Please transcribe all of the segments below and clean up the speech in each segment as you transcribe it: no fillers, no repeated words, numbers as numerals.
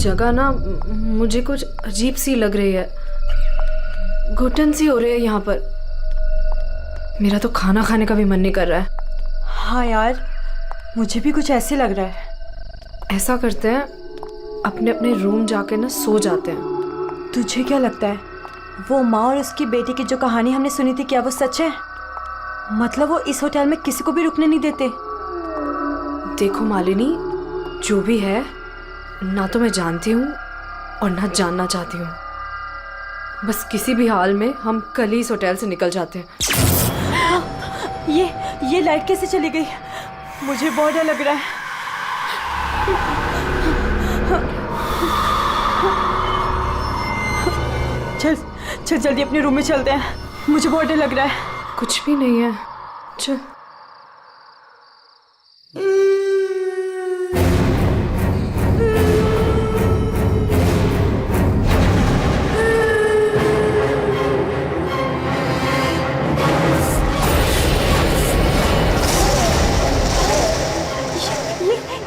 जगह ना मुझे कुछ अजीब सी लग रही है, घुटन सी हो रही है यहाँ पर। मेरा तो खाना खाने का भी मन नहीं कर रहा है। हाँ यार, मुझे भी कुछ ऐसे लग रहा है। ऐसा करते हैं, अपने अपने रूम जाके ना सो जाते हैं। तुझे क्या लगता है, वो माँ और उसकी बेटी की जो कहानी हमने सुनी थी, क्या वो सच है? मतलब वो इस होटल में किसी को भी रुकने नहीं देते? देखो मालिनी, जो भी है, ना तो मैं जानती हूँ और ना जानना चाहती हूँ। बस किसी भी हाल में हम कल ही इस होटल से निकल जाते हैं। ये लाइट कैसे चली गई? मुझे बहुत डर लग रहा है। चल चल जल्दी अपने रूम में चलते हैं, मुझे बहुत डर लग रहा है। कुछ भी नहीं है, चल।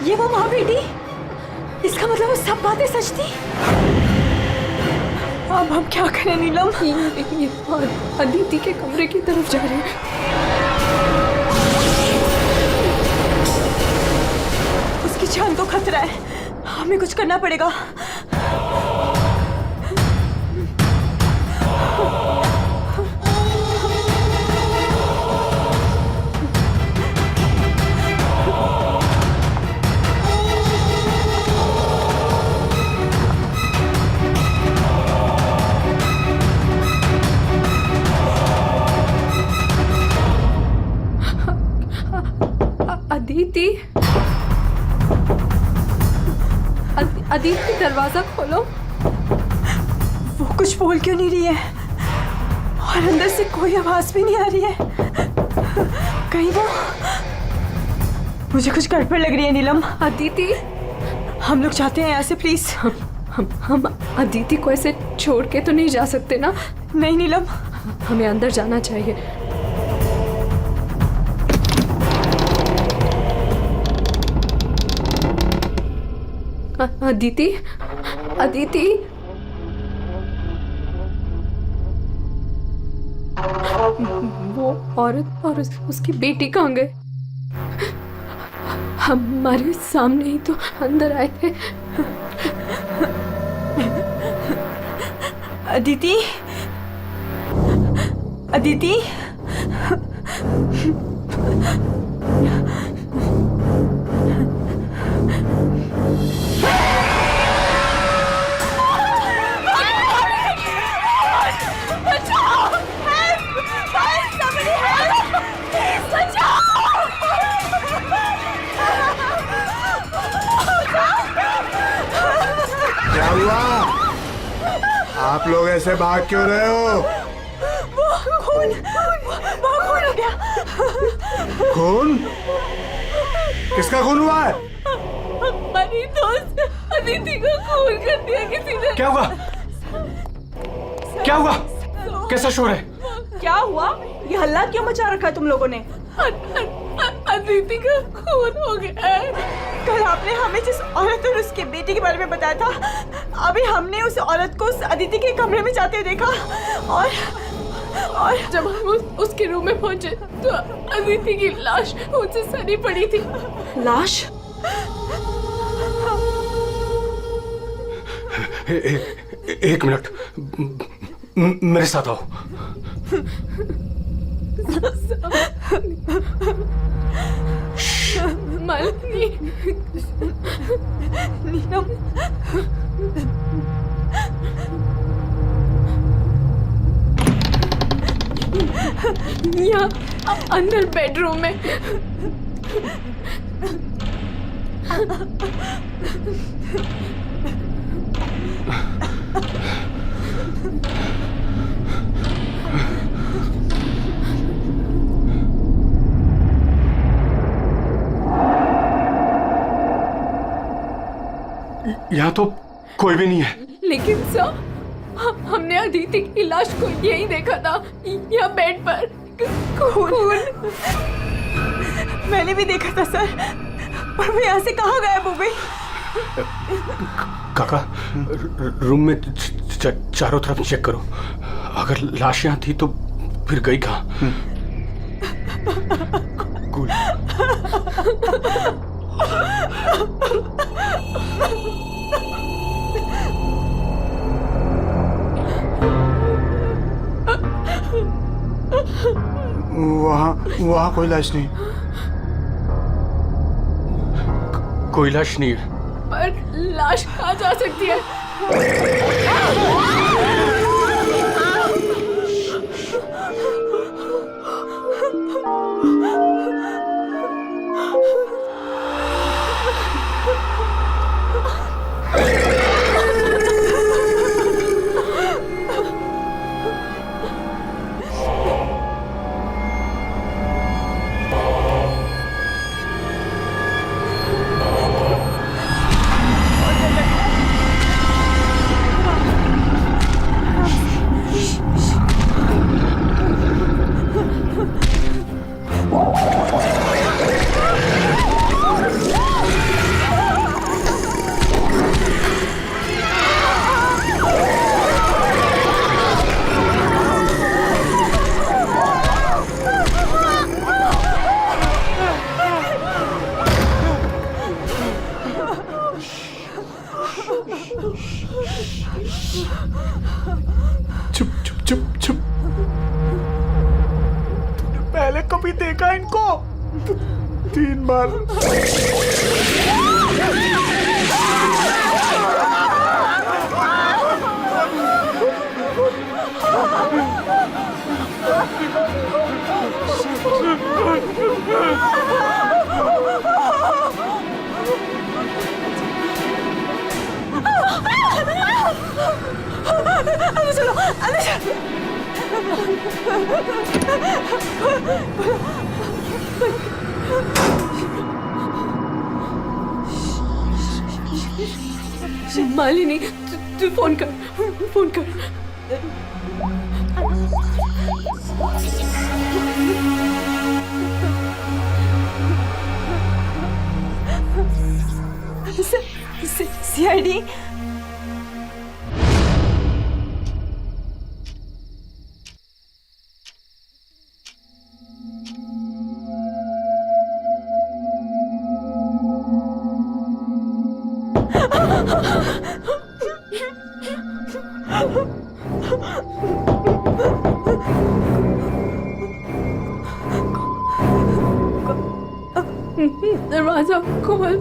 ये वो माँ बेटी, इसका मतलब वो सब बातें सच थी। अब हम क्या करें नीलम? ये अदिति के कमरे की तरफ जा रही है। उसकी जान को खतरा है, हमें कुछ करना पड़ेगा। अदिति, दरवाजा खोलो। वो कुछ बोल क्यों नहीं रही है और अंदर से कोई आवाज भी नहीं आ रही है? कहीं वो, मुझे कुछ गड़बड़ लग रही है नीलम। अदिति, हम लोग चाहते हैं यहाँ से, प्लीज। हम अदिति को ऐसे छोड़ के तो नहीं जा सकते ना? नहीं नीलम, हमें अंदर जाना चाहिए। अदिति, अदिति, वो औरत और उसकी बेटी कहाँ गए? हमारे सामने ही तो अंदर आए थे। अदिति, अदिति, क्या हुआ? आप लोग ऐसे भाग क्यों रहे हो? खून हो गया। खून? किसका खून हुआ है? हमारी दोस्त अदिति को खून कर दिया किसी ने। क्या हुआ? क्या हुआ? कैसा शोर है? क्या हुआ? ये हल्ला क्यों मचा रखा है तुम लोगों ने? अदिति का खून हो गया है। कल आपने हमें जिस औरत और उसके बेटे के बारे में बताया था, अभी हमने उस औरत को उस अदिति के कमरे में जाते देखा और जब हम उसके रूम में पहुंचे तो अदिति की लाश मुझसे सनी पड़ी थी। लाश? एक मिनट, मेरे साथ आओ। मालिनी, नीलम, यहाँ अंदर बेडरूम में। यहाँ तो कोई भी नहीं है। लेकिन सर, हमने अदिति की लाश को यही देखा था, यहाँ बेड पर खून। मैंने भी देखा था सर, पर वो यहाँ से कहाँ गायब हो गई? काका रूम में चारों तरफ चेक करो, अगर लाश यहाँ थी तो फिर गई कहाँ? कूल। वहाँ कोई लाश नहीं। कोई लाश नहीं है। पर लाश कहाँ जा सकती है? चुप चुप चुप चुप। तूने पहले कभी देखा इनको? 3 बार। अंदर चलो, अंदर चलो। मालिनी, तू फोन कर, फोन कर। सीआईडी। दरवाजा खोल।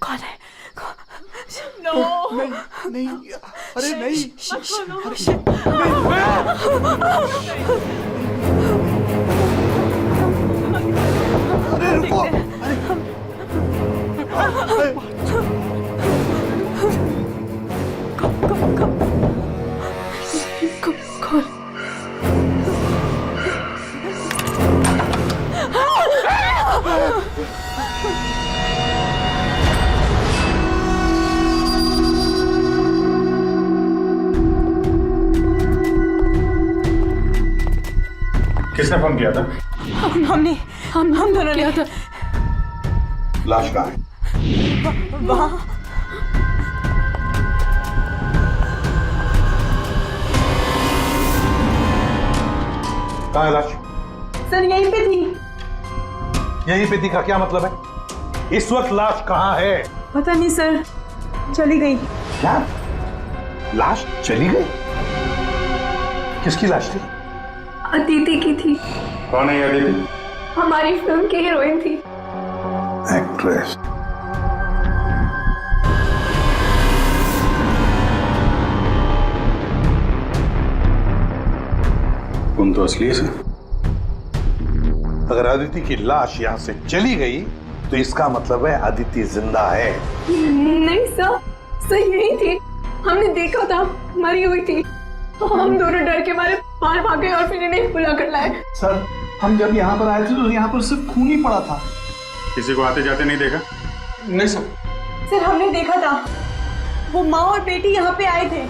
कौन है? नहीं, अरे नहीं। अरे रुको। कौन? किसने फोन किया था? हम दोनों ने। किया था। लाश कहाँ है? वहाँ। कहाँ है लाश? सर यहीं पे थी। यहीं पे थी का क्या मतलब है? इस वक्त लाश कहाँ है? पता नहीं सर, चली गई। क्या? लाश चली गई? किसकी लाश थी? अदिति की थी। कौन है ये अदिति? हमारी फिल्म की हीरोइन थी। एक्ट्रेस। तुम तो असली से। अगर अदिति की लाश यहाँ से चली गई तो इसका मतलब है अदिति जिंदा है। नहीं सर, सर यही थी। हमने देखा था, मरी हुई थी। हम दोनों डर के मारे बाहर भागे और फिर इन्हें बुला कर लाए। सर हम जब यहाँ पर आए थे तो यहाँ पर सिर्फ खून ही पड़ा था। किसी को आते जाते नहीं देखा? नहीं सर। सर हमने देखा था, वो माँ और बेटी यहाँ पे आए थे,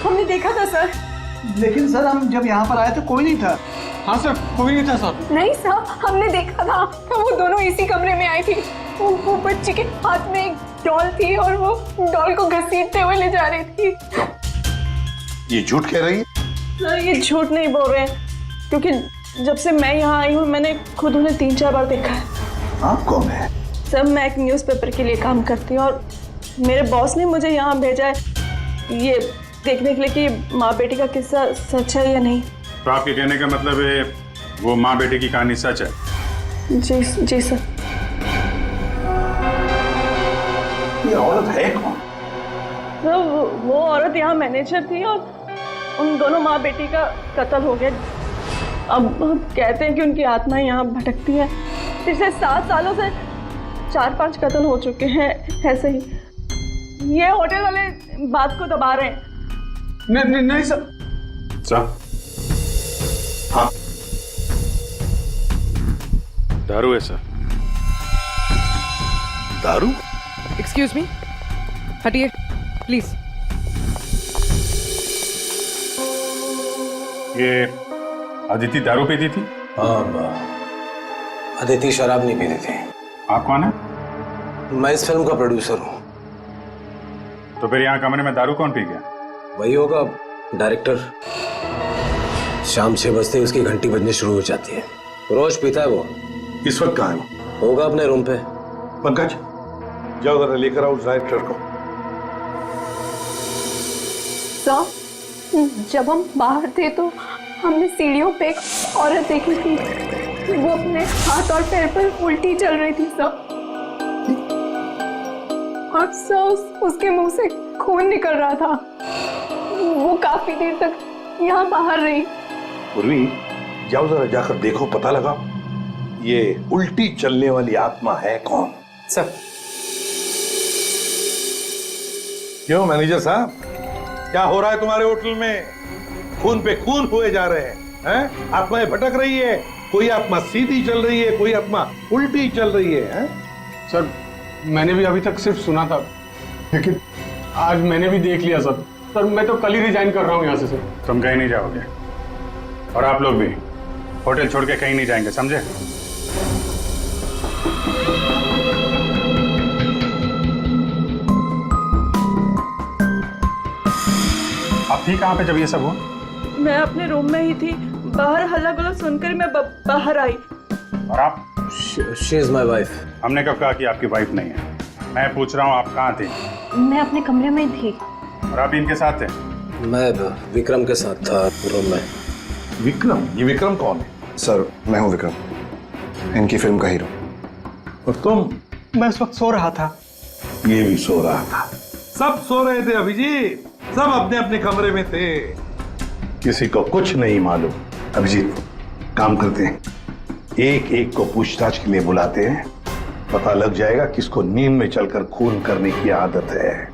हमने देखा था सर। लेकिन सर हम जब यहाँ पर आए तो कोई नहीं था। हाँ सर, कोई नहीं था सर। नहीं सर, हमने देखा था वो दोनों इसी कमरे में आई थी। वो बच्ची के हाथ में एक डॉल थी और वो डॉल को घसीटते हुए ले जा रही थी। ये झूठ कह रही है? सर ये झूठ नहीं बोल रहे हैं, क्योंकि जब से मैं यहाँ आई हूँ मैंने खुद उन्हें 3-4 बार देखा है। आप कौन है? सर मैं एक न्यूज़पेपर के लिए काम करती हूँ और मेरे बॉस ने मुझे यहाँ भेजा है ये देखने के लिए कि माँ बेटी का किस्सा सच है या नहीं। तो आपके कहने का मतलब है वो माँ बेटे की कहानी सच है? जी सर। ये औरत है कौन? सर वो औरत यहाँ मैनेजर थी और उन दोनों माँ बेटी का कत्ल हो गया। अब कहते हैं कि उनकी आत्मा यहाँ भटकती है। पिछले 7 सालों से 4-5 कत्ल हो चुके हैं ऐसे ही। ये होटल वाले बात को दबा रहे हैं। नहीं सर। सर? हाँ, दारू है सर। दारू? एक्सक्यूज मी, हटिए प्लीज। ये अदिति दारू पीती थी? अदिति शराब नहीं पीती थी। आप कौन है? मैं इस फिल्म का प्रोड्यूसर हूँ। तो फिर यहाँ कमरे में दारू कौन पी गया? वही होगा डायरेक्टर। शाम 6 बजते ही उसकी घंटी बजनी शुरू हो जाती है। रोज पीता है वो। इस वक्त कहाँ है वो? होगा अपने रूम पे। पंकज जाओ जरा लेकर आओ उस डायरेक्टर को। सर जब हम बाहर थे तो हमने सीढ़ियों पे एक औरत देखी थी। वो अपने हाथ और पैर पर उल्टी चल रही थी सर। और सर उसके मुंह से खून निकल रहा था। वो काफी देर तक यहाँ बाहर रही। उर्वी जाओ जरा जाकर देखो, पता लगा ये उल्टी चलने वाली आत्मा है कौन। सर क्यों मैनेजर साहब, क्या हो रहा है तुम्हारे होटल में? खून पे खून हुए जा रहे हैं? आत्माएं भटक रही है, कोई आत्मा सीधी चल रही है, कोई आत्मा उल्टी चल रही है? सर मैंने भी अभी तक सिर्फ सुना था, लेकिन आज मैंने भी देख लिया सर। सर मैं तो कल ही रिजाइन कर रहा हूँ यहाँ से सर। तुम कहीं नहीं जाओगे और आप लोग भी होटल छोड़ के कहीं नहीं जाएंगे, समझे? आप थी कहाँ पे जब ये सब हुआ? मैं अपने रूम में ही थी, बाहर हल्ला गुल्ला सुनकर मैं बाहर आई। और आप? She is my wife. हमने कब कहा कि आपकी वाइफ नहीं है? मैं पूछ रहा हूँ आप कहाँ थे? मैं अपने कमरे में थी। और आप इनके साथ थे? मैं विक्रम के साथ था रूम में। विक्रम? ये विक्रम कौन है? सर मैं हूँ विक्रम, इनकी फिल्म का हीरो। और तुम? मैं इस वक्त सो रहा था। ये भी सो रहा था। सब सो रहे थे अभिजीत, सब अपने अपने कमरे में थे, किसी को कुछ नहीं मालूम। अभिजीत काम करते हैं, एक एक को पूछताछ के लिए बुलाते हैं, पता लग जाएगा किसको नींद में चलकर खून करने की आदत है।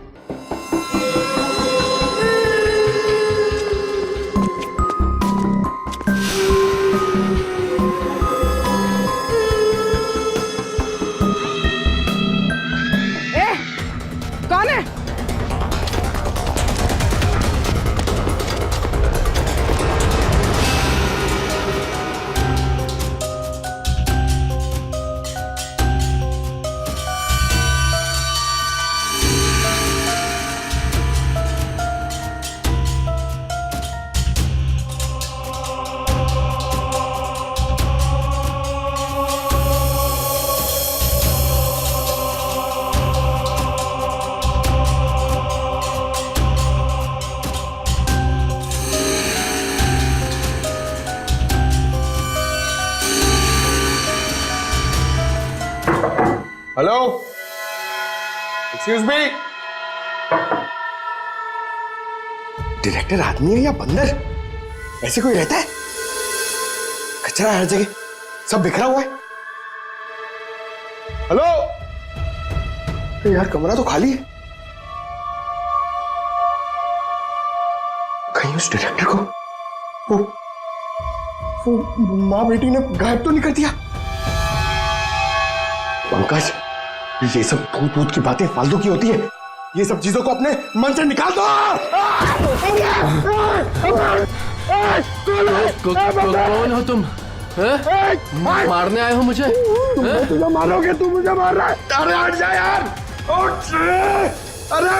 कौन है? Hello, excuse me. डायरेक्टर आदमी है या बंदर? ऐसे कोई रहता है? कचरा हर जगह, सब बिखरा हुआ है। हेलो, अरे यार कमरा तो खाली है। कहीं उस डायरेक्टर को वो वो माँ बेटी ने गायब तो नहीं कर दिया? पंकज, ये सब भूत भूत की बातें फालतू की होती है। ये सब चीजों को अपने मन से निकाल दो। कौन हो तुम? मारने आए हो मुझे? तुझे मारोगे, तू मुझे मार रहा है। अरे हट जा यार, उठ। अरे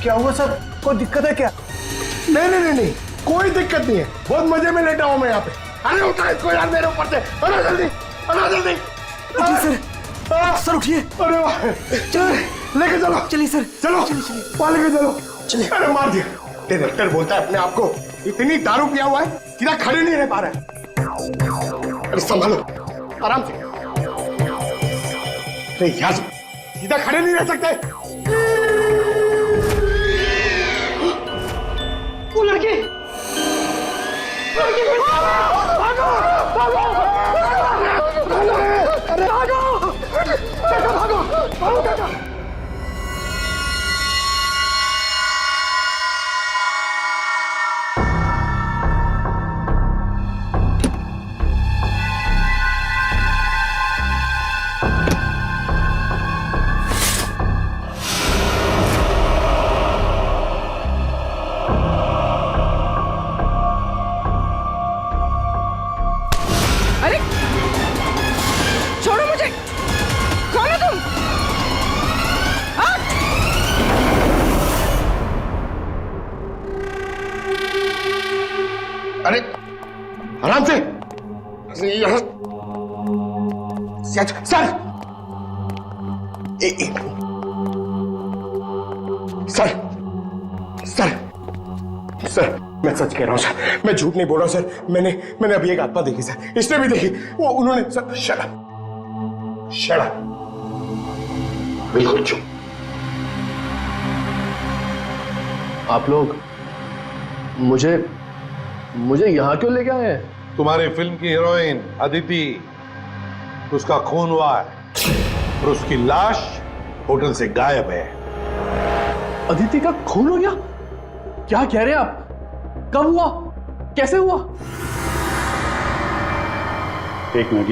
क्या हुआ सर? कोई दिक्कत है क्या? नहीं, कोई दिक्कत नहीं है। बहुत मजे में लेटा हूं मैं यहाँ पे। अरे उठा इसको यार मेरे ऊपर से। अरे जल्दी। सर उठिए। अरे वाह, लेके चलो। चलिए सर, चलो वहां लेके चलो। चलिए। अरे मार दिया। डायरेक्टर बोलता है अपने आप को इतनी दारू पिया हुआ है, सीधा खड़े नहीं रह पा रहा है। अरे संभालो, आराम से। अरे यार, सीधा खड़े नहीं रह सकते। वो लड़की भागो। अरे भागो। अरे छोड़ो मुझे, कौन हो तुम? अरे आराम से। सर सर मैं सच कह रहा हूँ सर, मैं झूठ नहीं बोल रहा हूँ सर। मैंने अभी एक आत्मा देखी सर, इसने भी देखी। वो उन्होंने सर। शट अप, बिल्कुल चुप। आप लोग मुझे यहाँ क्यों लेके आए हैं? तुम्हारी फिल्म की हीरोइन अदिति, उसका खून हुआ है और उसकी लाश होटल से गायब है। अदिति का खून हो गया? क्या कह रहे हैं आप? कब हुआ? कैसे हुआ? एक मिनट,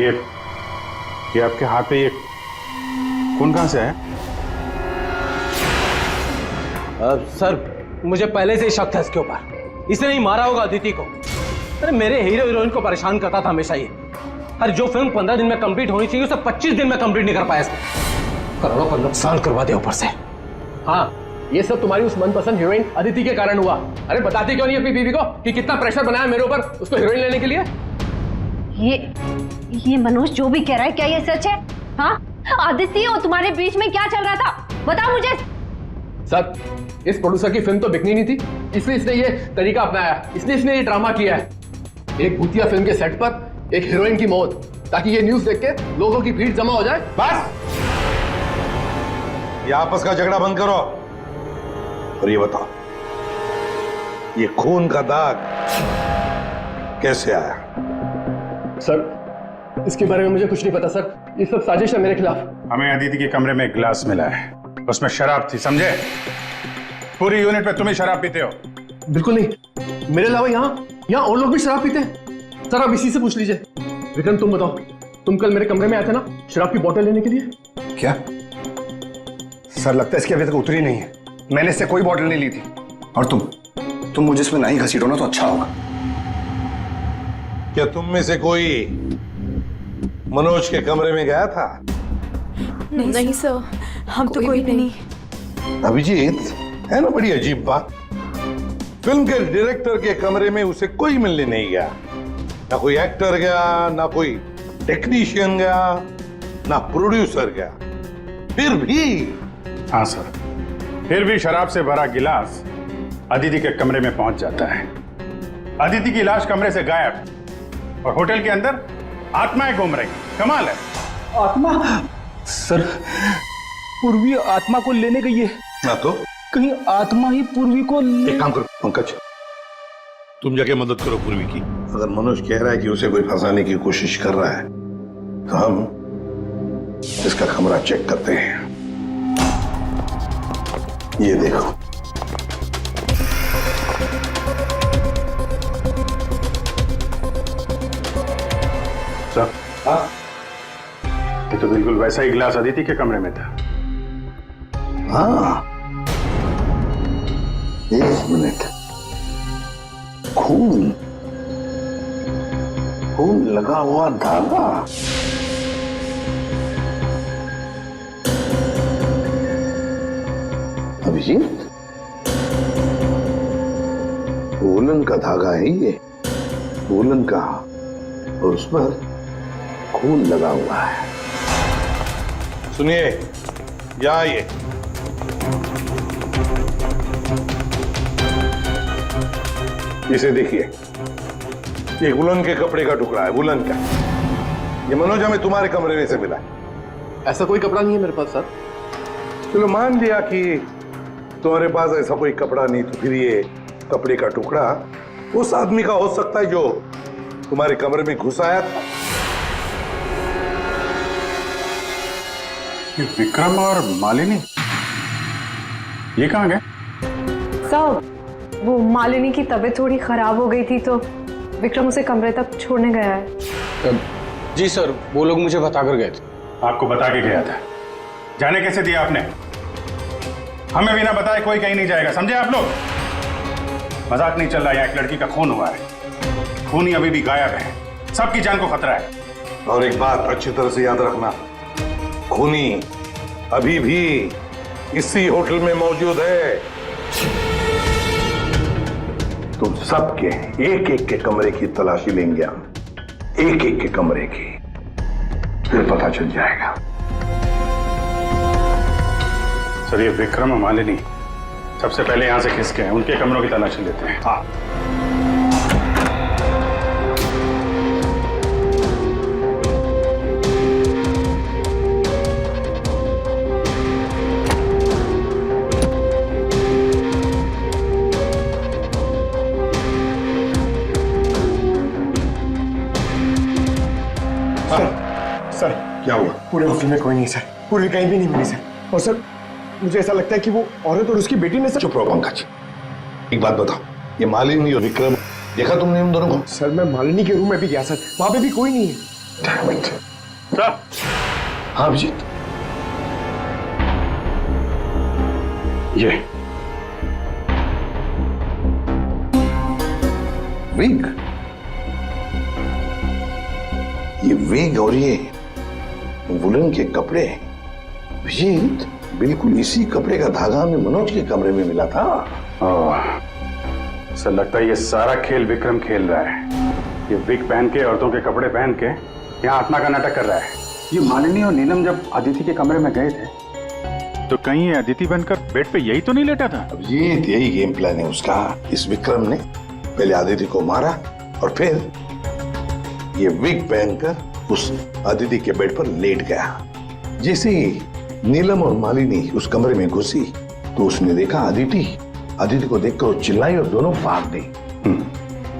ये आपके हाथ पे ये खून कहां से है? सर, मुझे पहले से ही शक था इसके ऊपर। इसने नहीं मारा होगा अदिति को। अरे मेरे हीरो हीरोइन को परेशान करता था हमेशा ये। अरे जो फिल्म 15 दिन में कंप्लीट होनी चाहिए उसे 25 दिन में कंप्लीट नहीं कर पाया इसने। करोड़ों का नुकसान करवा दिया ऊपर से। हाँ, ये सब तुम्हारी उस मनपसंद हीरोइन अदिति के कारण हुआ। अरे बताती क्यों नहीं अपनी बीवी को कि कितना प्रेशर बनाया मेरे ऊपर उसको हीरोइन लेने के लिए? ये मनोज जो भी कह रहा है, क्या ये सच है? हाँ, आदित्य और तुम्हारे बीच में क्या चल रहा था? बताओ मुझे। सर, इस प्रोड्यूसर की फिल्म तो बिकनी नहीं थी, इसलिए इसने ये तरीका अपनाया। इसने ये ड्रामा किया है। एक भूतिया फिल्म के सेट पर एक हीरोइन की मौत, ताकि ये न्यूज देख के लोगों की भीड़ जमा हो जाए। बस, ये आपस का झगड़ा बंद करो और ये बताओ, ये खून का दाग कैसे आया? सर, इसके बारे में मुझे कुछ नहीं पता सर। ये सब साजिश है मेरे खिलाफ। हमें अदिति के कमरे में एक गिलास मिला है, उसमें शराब थी, समझे? पूरी यूनिट में तुम ही शराब पीते हो। बिल्कुल नहीं, मेरे अलावा यहाँ और लोग भी शराब पीते हैं। सर, आप इसी से पूछ लीजिए। विक्रम, तुम बताओ, तुम कल मेरे कमरे में आए थे ना शराब की बोतल लेने के लिए? क्या सर, लगता है इसकी अभी तक उतरी नहीं है। मैंने इससे कोई बोतल नहीं ली थी। और तुम मुझे इसमें नहीं घसीटो ना तो अच्छा होगा। क्या तुम में से कोई मनोज के कमरे में गया था? नहीं सर, हम तो कोई भी नहीं। अभिजीत, है ना बड़ी अजीब बात। फिल्म के डायरेक्टर के कमरे में उसे कोई मिलने नहीं गया। ना कोई एक्टर गया, ना कोई टेक्नीशियन गया, ना प्रोड्यूसर गया। फिर भी हाँ सर, फिर भी शराब से भरा गिलास अदिति के कमरे में पहुंच जाता है। अदिति की लाश कमरे से गायब और होटल के अंदर आत्माएं घूम रही। कमाल है। आत्मा? सर, पूर्वी आत्मा को लेने गई है। ना तो कहीं आत्मा ही पूर्वी को एक काम करो पंकज, तुम जाके मदद करो पूर्वी की। अगर मनोज कह रहा है कि उसे कोई फंसाने की कोशिश कर रहा है तो हम इसका कमरा चेक करते हैं। ये देखो, हाँ ये तो बिल्कुल वैसा ही गिलास अदिति के कमरे में था। हाँ, एक मिनट। खून खून लगा हुआ धागा। अभिजीत, वूलन का धागा है ये, वूलन का, और उस पर खून लगा हुआ है। सुनिए, या ये इसे देखिए, ये वुलन के कपड़े का टुकड़ा है, वुलन का। ये मनोज हमें तुम्हारे कमरे में से मिला है। ऐसा कोई कपड़ा नहीं है मेरे पास सर। चलो मान लिया कि तुम्हारे पास ऐसा कोई कपड़ा नहीं, तो फिर ये कपड़े का टुकड़ा उस आदमी का हो सकता है जो तुम्हारे कमरे में घुस आया था। ये विक्रम और मालिनी ये कहाँ गए? साहब, वो मालिनी की तबीयत थोड़ी खराब हो गई थी तो विक्रम उसे कमरे तक छोड़ने गया है। जी सर, वो लोग मुझे बता कर गए थे। आपको बता के गया था? जाने कैसे दिया आपने? हमें बिना बताए कोई कहीं नहीं जाएगा, समझे आप लोग? मजाक नहीं चल रहा, यहाँ एक लड़की का खून हुआ है, खूनी अभी भी गायब है, सबकी जान को खतरा है। और एक बात अच्छी तरह से याद रखना, खूनी अभी भी इसी होटल में मौजूद है। तुम सबके एक एक के कमरे की तलाशी लेंगे हम, एक एक के कमरे की, फिर पता चल जाएगा। सर, ये विक्रम और मालिनी सबसे पहले यहां से खिसके हैं, उनके कमरों की तलाशी लेते हैं। हाँ, सर क्या हुआ? पूरे होटल में कोई नहीं सर, पूरी कहीं भी नहीं मिली सर। और सर मुझे ऐसा लगता है कि वो औरत और उसकी बेटी ने सर। चुप रहो पंकज, एक बात बताओ, ये मालिनी और विक्रम देखा तुमने उन दोनों को? सर मैं मालिनी के रूम में भी गया सर, वहां पे भी कोई नहीं है। सर, हाँ अभिजीत, ये विग, ये विग और ये वुलन के कपड़े, अभिजीत बिल्कुल इसी कपड़े का धागा हमें मनोज के कमरे में मिला था। सर लगता है ये सारा खेल विक्रम खेल रहा है। ये विग पहन के, औरतों के कपड़े पहन के यहाँ आत्मा का नाटक कर रहा है। ये मालिनी और नीलम जब अदिति के कमरे में गए थे तो कहीं ये अदिति बनकर बेड पे यही तो नहीं लेटा था? अभिजीत यही गेम प्लान है उसका। इस विक्रम ने पहले अदिति को मारा और फिर ये विग पहनकर उस अदिति के बेड पर लेट गया। जैसे ही नीलम और मालिनी उस कमरे में घुसी तो उसने देखा अदिति को देखकर वो चिल्लाई और दोनों भाग गई।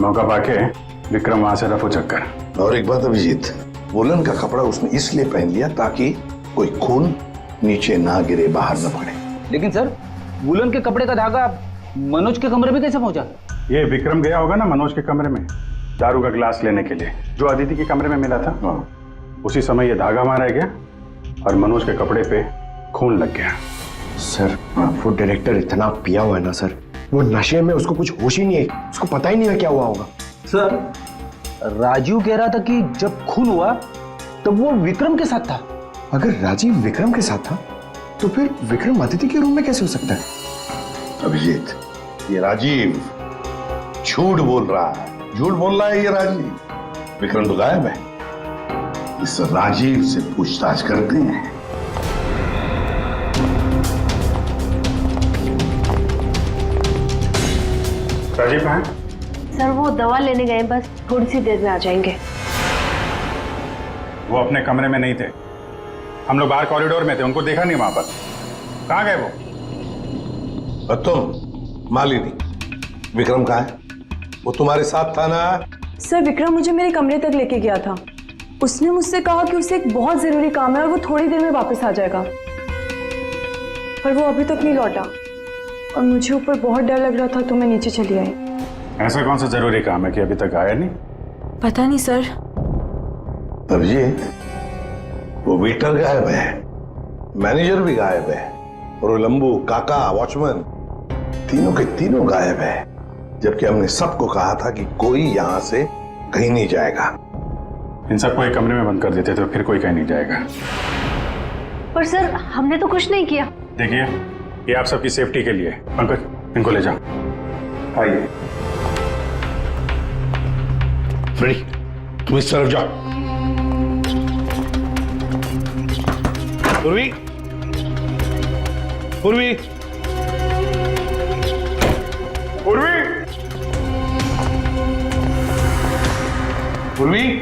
मौका पाके विक्रम वहां से रफू चक्कर। और एक बात अभिजीत, वुलन का कपड़ा उसने इसलिए पहन लिया ताकि कोई खून नीचे ना गिरे, बाहर ना पड़े। लेकिन सर, वुलन के कपड़े का धागा मनोज के कमरे में कैसे पहुंचा? ये विक्रम गया होगा ना मनोज के कमरे में दारू का गिलास लेने के लिए, जो अदिति के कमरे में मिला था। उसी समय ये धागा मारा गया और मनोज के कपड़े पे खून लग गया। सर वो डायरेक्टर इतना पिया हुआ है ना सर, वो नशे में उसको कुछ होश ही नहीं है, उसको पता ही नहीं है क्या हुआ होगा। सर, राजीव कह रहा था कि जब खून हुआ तब वो विक्रम के साथ था। अगर राजीव विक्रम के साथ था तो फिर विक्रम अदिति के रूम में कैसे हो सकता है? अभिजीत, ये राजीव झूठ बोल रहा है, झूठ बोल रहा है ये राजीव। विक्रम तो गायब है, इस राजीव से पूछताछ करते हैं। राजीव कहाँ है? सर वो दवा लेने गए, बस थोड़ी सी देर में आ जाएंगे। वो अपने कमरे में नहीं थे, हम लोग बाहर कॉरिडोर में थे, उनको देखा नहीं वहां पर। कहाँ गए वो? और तुम मालिनी, विक्रम कहाँ है? वो तुम्हारे साथ था ना? सर विक्रम मुझे मेरे कमरे तक लेके गया था, उसने मुझसे कहा कि उसे एक बहुत जरूरी काम है और वो थोड़ी देर में वापस आ जाएगा, पर वो अभी तक नहीं लौटा और मुझे ऊपर बहुत डर लग रहा था तो मैं नीचे चली आई। ऐसा कौन सा जरूरी काम है कि अभी तक आया नहीं? पता नहीं सर। अभिजीत, वो वेटर गायब है, मैनेजर भी गायब है, और वो लंबू, काका, वॉचमैन, तीनों के तीनों गायब है। जबकि हमने सबको कहा था कि कोई यहां से कहीं नहीं जाएगा। इन सबको एक कमरे में बंद कर देते तो फिर कोई कहीं नहीं जाएगा। पर सर हमने तो कुछ नहीं किया। देखिए, ये आप सबकी सेफ्टी के लिए। पंकज, इनको ले जाओ। आइए। फ्रेडी, तुम इस तरफ जाओ। पूर्वी, पूर्वी, पूर्वी, पूर्वी,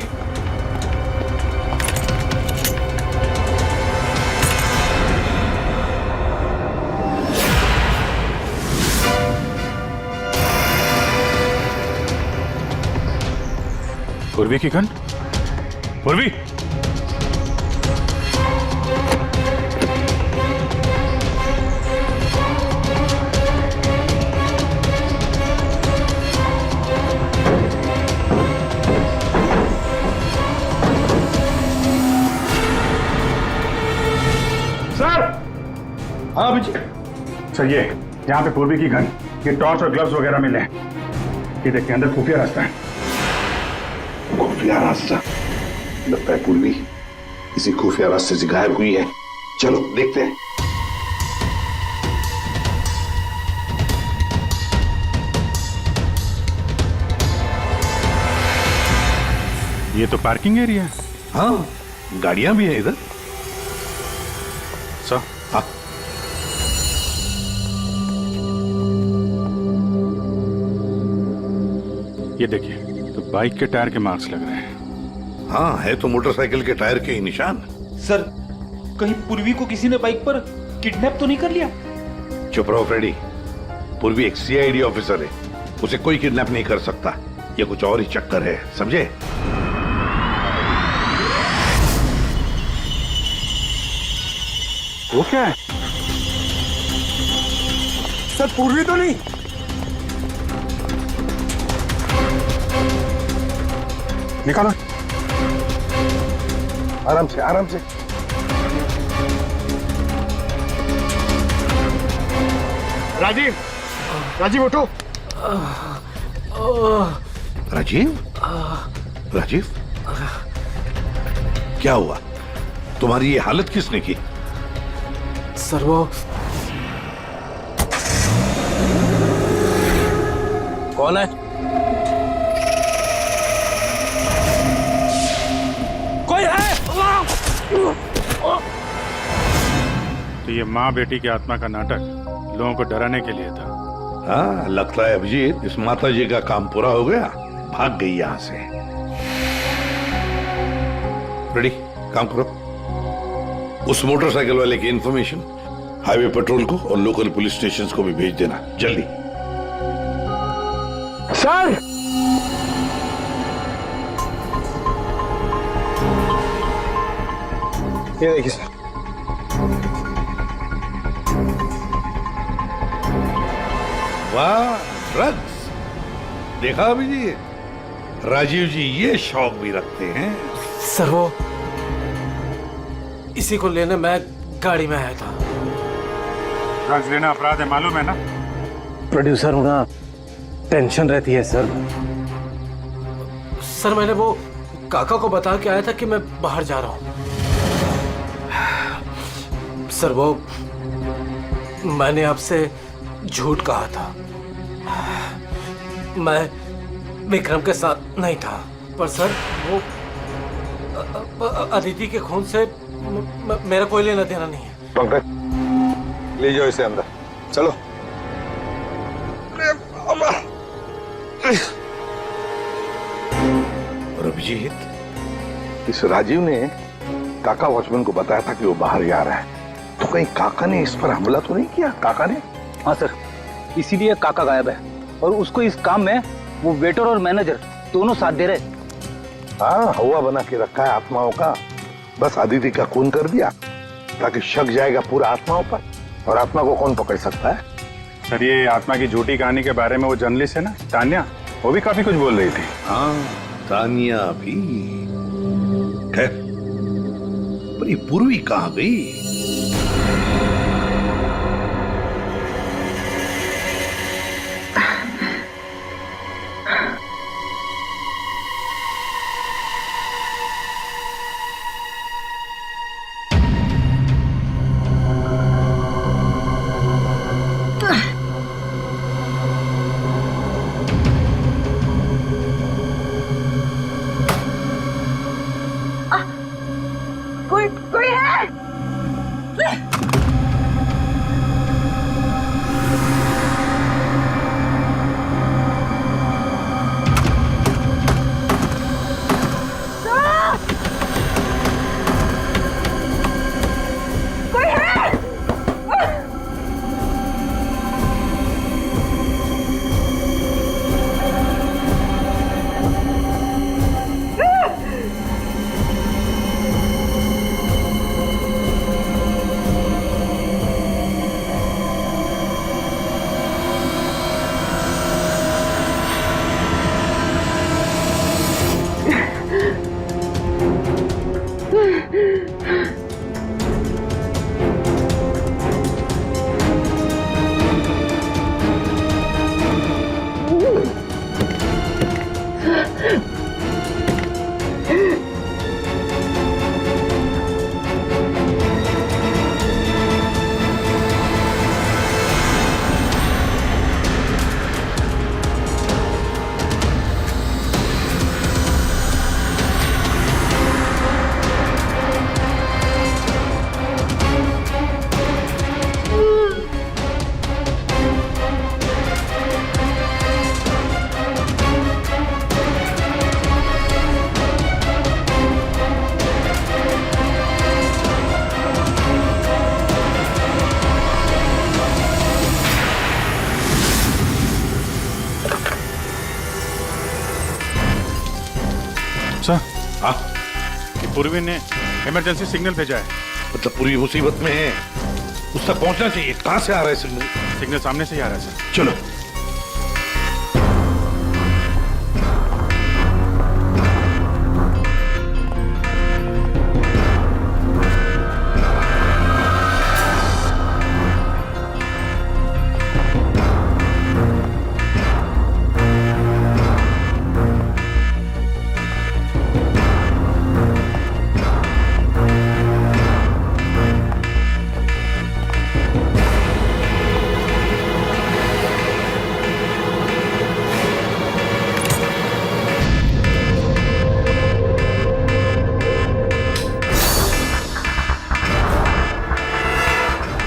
पूर्वी की गन। पूर्वी, सर। हाँ अभिजीत। सर ये यहाँ पे पूर्वी की गन, ये टॉर्च और ग्लव्स वगैरह मिले हैं। ये देखिए, अंदर खुफिया रास्ता है। खुफिया रास्ता? लगता है पूर्वी किसी खुफिया रास्ते से गायब हुई है। चलो देखते हैं। ये तो पार्किंग एरिया है। हाँ, गाड़ियां भी हैं इधर। सर, हाँ, ये देखिए, तो बाइक के टायर के मार्क्स लग रहे हैं। हाँ, है तो मोटरसाइकिल के टायर के ही निशान। सर, कहीं पूर्वी को किसी ने बाइक पर किडनैप तो नहीं कर लिया? चुप रहो फ्रेडी। पूर्वी एक सीआईडी ऑफिसर है, उसे कोई किडनैप नहीं कर सकता। ये कुछ और ही चक्कर है, समझे? वो क्या है? सर, पूर्वी तो नहीं? निकालो। आराम से, आराम से। राजीव, राजीव उठो। राजीव, राजीव, क्या हुआ? तुम्हारी ये हालत किसने की? सर वो कौन है? कोई है? तो ये माँ बेटी की आत्मा का नाटक लोगों को डराने के लिए था। हाँ, लगता है अभिजीत इस माता जी का काम पूरा हो गया, भाग गई यहां से। रेडी, काम करो। उस मोटरसाइकिल वाले की इंफॉर्मेशन हाईवे पेट्रोल को और लोकल पुलिस स्टेशन को भी भेज देना, जल्दी। सर, ये देखिए सर। वाह, ड्रग्स। देखा अभिजीत, राजीव जी ये शौक भी रखते हैं। सर वो इसी को लेने मैं गाड़ी में आया था। ड्रग्स लेना अपराध है, मालूम है ना? प्रोड्यूसर होना टेंशन रहती है सर। सर मैंने वो काका को बता के आया था कि मैं बाहर जा रहा हूं। सर वो मैंने आपसे झूठ कहा था। मैं विक्रम के साथ नहीं था। पर सर वो अदिति के खून से मेरा कोई लेना देना नहीं है। पंकज, ले जाओ इसे अंदर। चलो। और अभिजीत, इस राजीव ने काका वॉचमैन को बताया था कि वो बाहर जा रहा है, तो कहीं काका ने इस पर हमला तो नहीं किया? काका ने? हाँ सर, इसीलिए काका गायब है और उसको इस काम में वो वेटर और मैनेजर दोनों साथ दे रहे। हाँ, हवा बना के रखा है आत्माओं का। बस अदिति का खून कर दिया ताकि शक जाएगा पूरा आत्माओं पर, और आत्मा को कौन पकड़ सकता है? सर, ये आत्मा की झूठी कहानी के बारे में वो जर्नलिस्ट है ना, तान्या, वो भी काफी कुछ बोल रही थी। हाँ, तानिया भी। खैर, पर ये पूर्वी कहाँ गई? कोई है? हाँ, पूर्वी ने इमरजेंसी सिग्नल भेजा है। मतलब पूरी मुसीबत में है, उस तक पहुंचना चाहिए। कहां से आ रहा है सिग्नल? सिग्नल सामने से ही आ रहा है सर। चलो।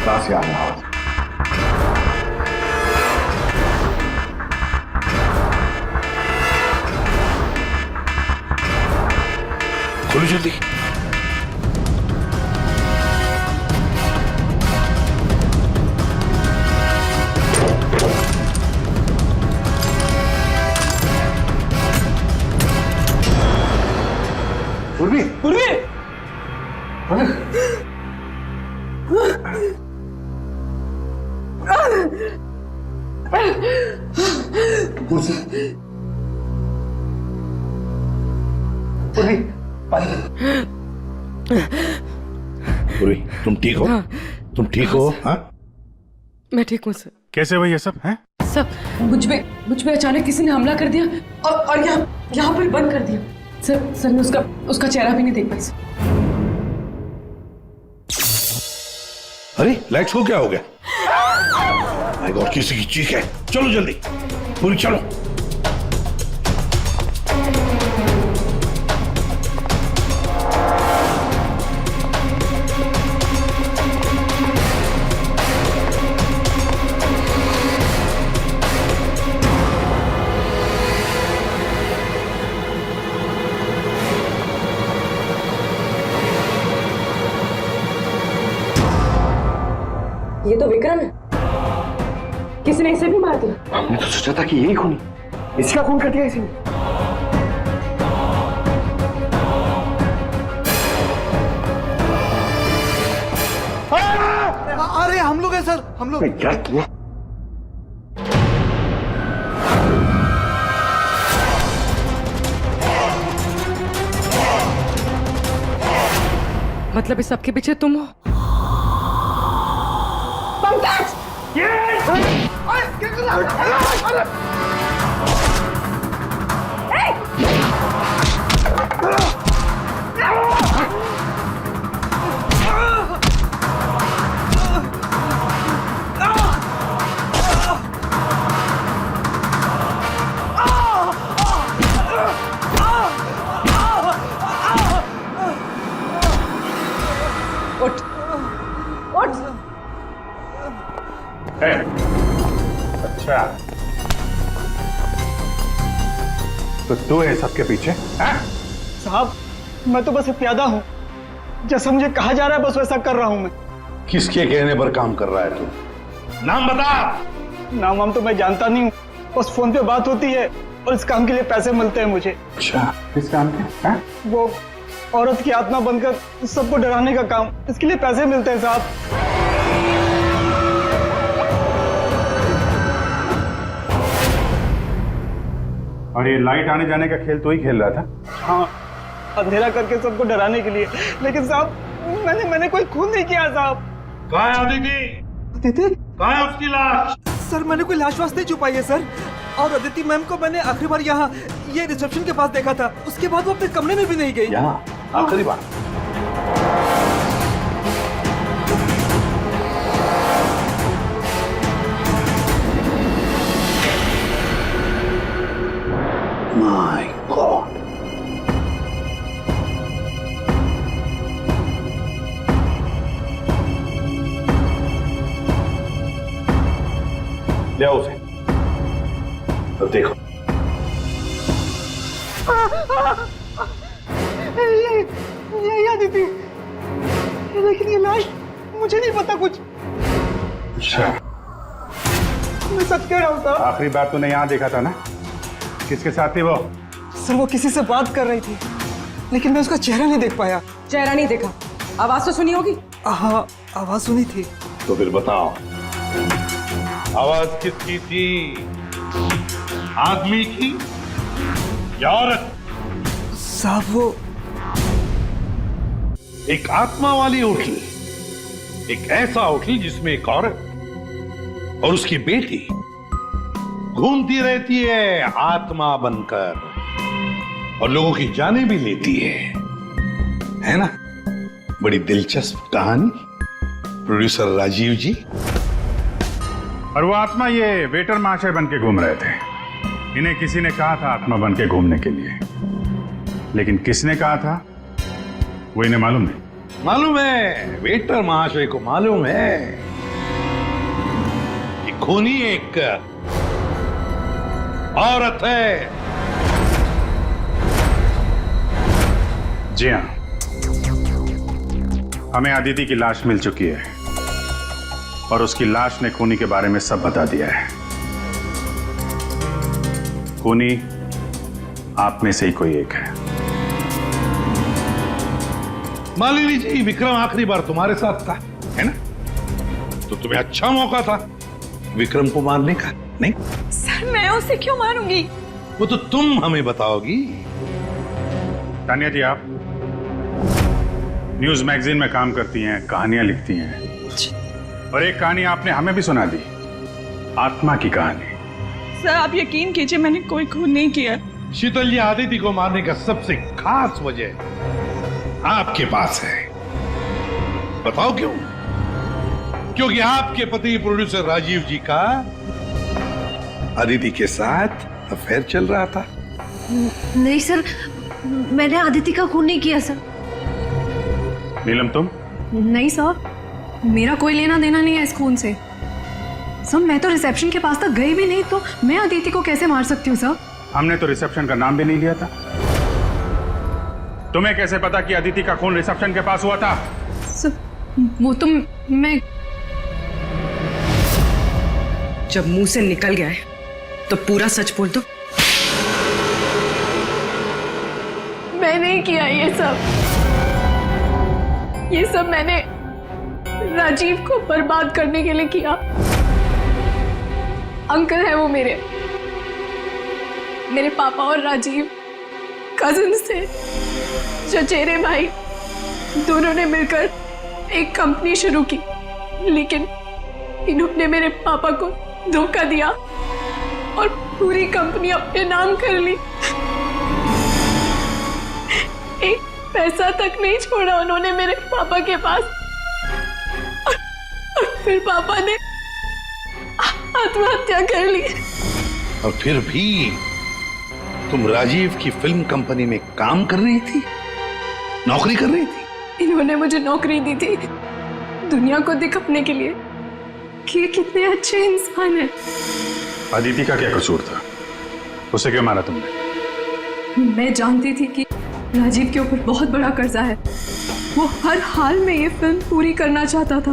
कहां से आ रहा है? खोलो जल्दी। पूर्वी, पूर्वी, पूर्वी, पूर्वी, तुम ठीक हो? तुम ठीक हो? हाँ? मैं ठीक हूँ सर। कैसे हुआ ये सब है? सर मुझ पे अचानक किसी ने हमला कर दिया और यहाँ पर बंद कर दिया। सर मैं उसका चेहरा भी नहीं देख पाई सर। अरे लाइट्स को क्या हो गया? माय गॉड, किसी की चीख है। चलो जल्दी, पूरी चलो। ये तो विक्रम है। किसी ने इसे भी मार दिया। हमने तो सोचा था कि यही खूनी, इसका खून कर दिया इसी ने। अरे हम लोग हैं सर, हम लोग। क्या किया? मतलब इस सबके पीछे तुम हो? पंकज! उठ उठ। अच्छा, तो तू है सबके पीछे? हाँ? साहब मैं तो बस एक प्यादा हूँ, जैसा मुझे कहा जा रहा है बस वैसा कर रहा हूँ मैं। किसके कहने पर काम कर रहा है तू? नाम बता। नाम वाम तो मैं जानता नहीं हूँ, बस फोन पे बात होती है और इस काम के लिए पैसे मिलते हैं मुझे। अच्छा, किस काम के? हाँ? वो औरत की आत्मा बनकर सबको डराने का काम, इसके लिए पैसे मिलते हैं साहब। और ये लाइट आने जाने का खेल तो ही खेल रहा था? हाँ, अंधेरा करके सबको डराने के लिए। लेकिन साहब मैंने कोई खून नहीं किया साहब। कहाँ है अदिति? अदिति? कहाँ है उसकी लाश? सर मैंने कोई लाश वाश नहीं छुपाई है सर, और अदिति मैम को मैंने आखिरी बार यहाँ ये रिसेप्शन के पास देखा था, उसके बाद वो अपने कमरे में भी नहीं गई। यहाँ आखिरी बार? My God. ले आओ उसे। तो देखो ये अदिति, लेकिन ये लाश मुझे नहीं पता कुछ। अच्छा, मैं सच कह रहा हूँ सर। आखिरी बार तूने यहाँ देखा था ना? किसके साथ थी वो? सर वो किसी से बात कर रही थी, लेकिन मैं उसका चेहरा नहीं देख पाया। चेहरा नहीं देखा, आवाज तो सुनी होगी? हाँ, आवाज सुनी थी। तो फिर बताओ, आवाज किसकी थी? आदमी की या औरत? साहब वो एक आत्मा वाली होटल, एक ऐसा होटल जिसमें एक औरत और उसकी बेटी घूमती रहती है आत्मा बनकर और लोगों की जानें भी लेती है ना? बड़ी दिलचस्प कहानी, प्रोड्यूसर राजीव जी। और वो आत्मा ये वेटर महाशय बन के घूम रहे थे। इन्हें किसी ने कहा था आत्मा बन के घूमने के लिए, लेकिन किसने कहा था वो इन्हें मालूम नहीं। मालूम है, वेटर महाशय को मालूम है कि खूनी एक औरत है। जी हाँ, हमें अदिति की लाश मिल चुकी है और उसकी लाश ने खूनी के बारे में सब बता दिया है। खूनी आप में से ही कोई एक है। मालिनी जी, विक्रम आखिरी बार तुम्हारे साथ था, है ना? तो तुम्हें अच्छा मौका था विक्रम को मारने का, नहीं? सर मैं उसे क्यों मारूंगी? वो तो तुम हमें बताओगी। तानिया जी, आप न्यूज मैगजीन में काम करती हैं, कहानियां लिखती हैं, और एक कहानी आपने हमें भी सुना दी, आत्मा की कहानी। सर आप यकीन कीजिए, मैंने कोई खून नहीं किया। शीतल जी, आदिति को मारने का सबसे खास वजह आपके पास है। बताओ क्यों? क्योंकि आपके पति प्रोड्यूसर राजीव जी का आदिति के साथ अफेयर चल रहा था। नहीं सर, मैंने आदिति का खून नहीं किया सर। नीलम तुम? नहीं सर, मेरा कोई लेना देना नहीं है इस खून से। सर मैं तो रिसेप्शन के पास तक गई भी नहीं, तो मैं अदिति को कैसे मार सकती हूँ सर? हमने तो रिसेप्शन का नाम भी नहीं लिया था। तुम्हें कैसे पता कि अदिति का खून रिसेप्शन के पास हुआ था? सर वो तो मैं, जब मुंह से निकल गया है तो पूरा सच बोल दो। मैं नहीं किया ये सब मैंने राजीव को बर्बाद करने के लिए किया। अंकल है वो मेरे पापा और राजीव कजिन थे, चचेरे भाई। दोनों ने मिलकर एक कंपनी शुरू की, लेकिन इन्होंने मेरे पापा को धोखा दिया और पूरी कंपनी अपने नाम कर ली। एक पैसा तक नहीं छोड़ा उन्होंने मेरे पापा के पास। और फिर पापा ने आत्महत्या कर ली। और फिर भी तुम राजीव की फिल्म कंपनी में काम कर रही थी, नौकरी कर रही थी? इन्होंने मुझे नौकरी दी थी दुनिया को दिखाने के लिए कि ये कितने अच्छे इंसान हैं। अदिति का क्या कसूर था? उसे क्यों मारा तुमने? मैं जानती थी कि राजीव के ऊपर बहुत बड़ा कर्जा है। वो हर हाल में ये फिल्म पूरी करना चाहता था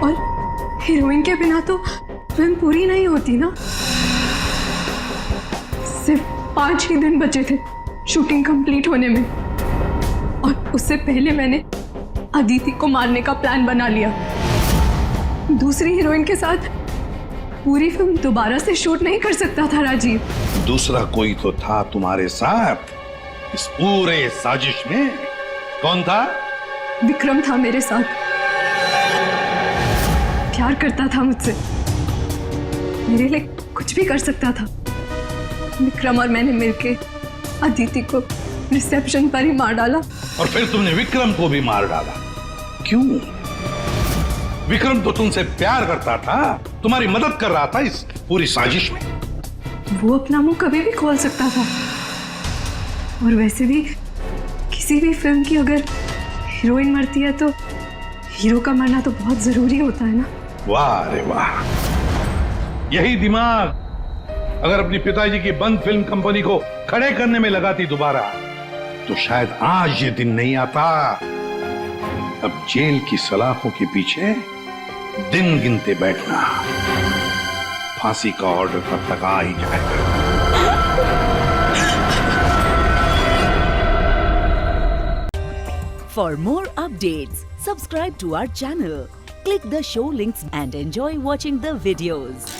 और हीरोइन के बिना तो फिल्म पूरी नहीं होती ना। सिर्फ 5 ही दिन बचे थे शूटिंग कंप्लीट होने में और उससे पहले मैंने अदिति को मारने का प्लान बना लिया। दूसरी हीरोइन के साथ पूरी फिल्म दोबारा से शूट नहीं कर सकता था राजीव। दूसरा कोई तो था तुम्हारे साथ इस पूरे साजिश में। कौन था? विक्रम था मेरे साथ। प्यार करता था मुझसे, मेरे लिए कुछ भी कर सकता था। विक्रम और मैंने मिलके अदिति को रिसेप्शन पर ही मार डाला। और फिर तुमने विक्रम को भी मार डाला। क्यों? विक्रम तो तुमसे प्यार करता था, तुम्हारी मदद कर रहा था इस पूरी साजिश में। वो अपना मुंह कभी भी खोल सकता था। और वैसे भी किसी भी फिल्म की अगर हीरोइन मरती है तो हीरो का मरना तो बहुत जरूरी होता है ना। वाह रे वाह, यही दिमाग अगर अपनी पिताजी की बंद फिल्म कंपनी को खड़े करने में लगाती दोबारा, तो शायद आज ये दिन नहीं आता। अब जेल की सलाखों के पीछे दिन गिनते बैठना, फांसी का ऑर्डर तब तक आ ही जाएगा। For more updates, subscribe to our channel, click the show links and enjoy watching the videos.